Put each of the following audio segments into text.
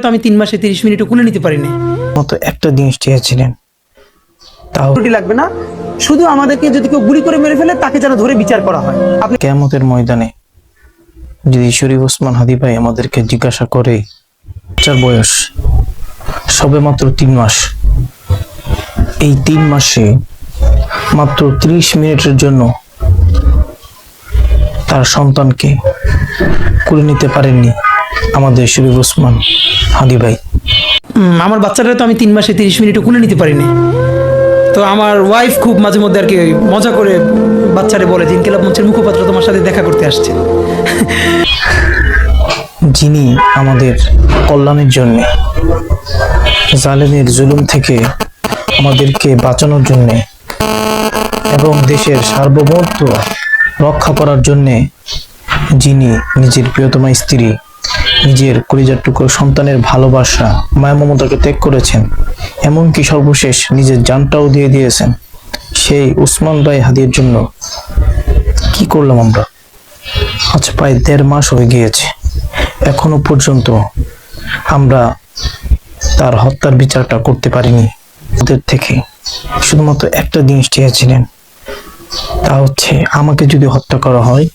তো আমি 3 মাসে 30 মিনিটও কোলে নিতে পারিনি। মতো একটা জিনিস চেয়েছিলেন, তাও লাগবে না, শুধু আমাদেরকে যদি কেউ গুলি করে মেরে ফেলে তাকে যেন ধরে বিচার করা হয়। আপনি কিয়ামতের ময়দানে যদি শরীফ ওসমান হাদী ভাই আমাদেরকে জিজ্ঞাসা করে, বাচ্চার বয়স সবে মাত্র 3 মাস, এই 3 মাসে মাত্র 30 মিনিটের জন্য তার সন্তানকে কোলে নিতে পারেননি আমাদের শরীফ ওসমান হাদী ভাই। আমার বাচ্চাটা তো আমি 3 মাসে 30 মিনিটও কোলে নিতে পারিনি। তো আমার ওয়াইফ খুব মাঝে মধ্যে আর কি মজা করে বাচ্চারে বলে যে ইনকিলাব মঞ্চের মুখপাত্র তোমার সাথে দেখা করতে আসছে। যিনি আমাদের কল্যাণের জন্য, জালেমের জুলুম থেকে আমাদেরকে বাঁচানোর জন্য এবং দেশের সার্বভৌমত্ব রক্ষা করার জন্য, যিনি নিজের প্রিয়তমা স্ত্রী, নিজের কলিজার টুকরো সন্তানের ভালোবাসা মায়া মমতাকে ত্যাগ করেছেন, এমনকি সর্বশেষ নিজের জানটাও দিয়ে দিয়েছেন, সেই ওসমান ভাই হাদীর জন্য কি করলাম আমরা? আজ প্রায় 1.5 মাস হয়ে গিয়েছে, এখনো পর্যন্ত আমরা তার হত্যার বিচারটা করতে পারিনি। ওদের থেকে শুধুমাত্র একটা জিনিস চেয়েছিলেন, তা হচ্ছে আমাকে যদি হত্যা করা হয়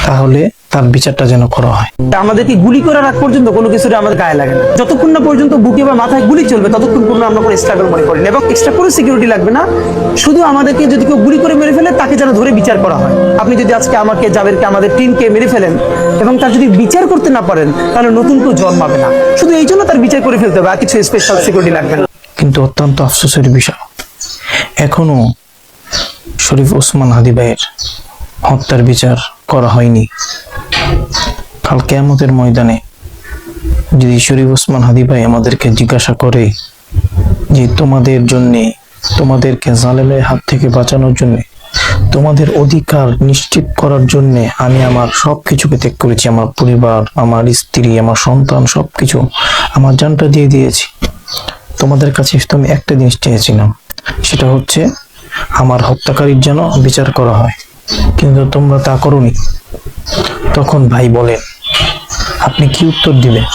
তাহলে তার বিচারটা যেন করা হয়। আমাদেরকে গুলি করার আগ পর্যন্ত কোনো কিছুতে আমাদের গায়ে লাগে না। যতক্ষণ না পর্যন্ত বুকে বা মাথায় গুলি চলবে ততক্ষণ পর্যন্ত আমরা কোনো স্ট্রাগল মনে করি না, এবং এক্সট্রা কোনো সিকিউরিটি লাগবে না, শুধু আমাদেরকে যদি কেউ গুলি করে মেরে ফেলে তাকে যেন ধরে বিচার করা হয়। আপনি যদি আজকে আমাকে, জাবেরকে, আমাদের টিমকে মেরে ফেলেন এবং তার যদি বিচার করতে না পারেন তাহলে নতুন কেউ জন্মাবে না। শুধু এই জন্য তার বিচার করে ফেলতে হবে, আর কিছু স্পেশাল সিকিউরিটি লাগবে না। কিন্তু অত্যন্ত আফসোসের বিষয়, এখনো শরীফ ওসমান হাদী ভাইয়ের হত্যার বিচার করা হয়নি। কাল কিয়ামতের ময়দানে যদি শরীফ ওসমান হাদী ভাই আমাদেরকে জিজ্ঞাসা করে যে তোমাদের জন্যে, তোমাদেরকে জালেমের হাত থেকে বাঁচানোর জন্য, তোমাদের অধিকার নিশ্চিত করার জন্য আমি আমার সবকিছুকে ত্যাগ করেছি, আমার পরিবার, আমার স্ত্রী, আমার সন্তান, সবকিছু, আমার জানটা দিয়ে দিয়েছি, তোমাদের কাছে আমি একটা জিনিস চেয়েছিলাম, সেটা হচ্ছে আমার হত্যাকারীর যেন বিচার করা হয়, কিন্তু তোমরা তা করোনি। তখন ভাই বলেন, আপনি কি উত্তর দিবেন?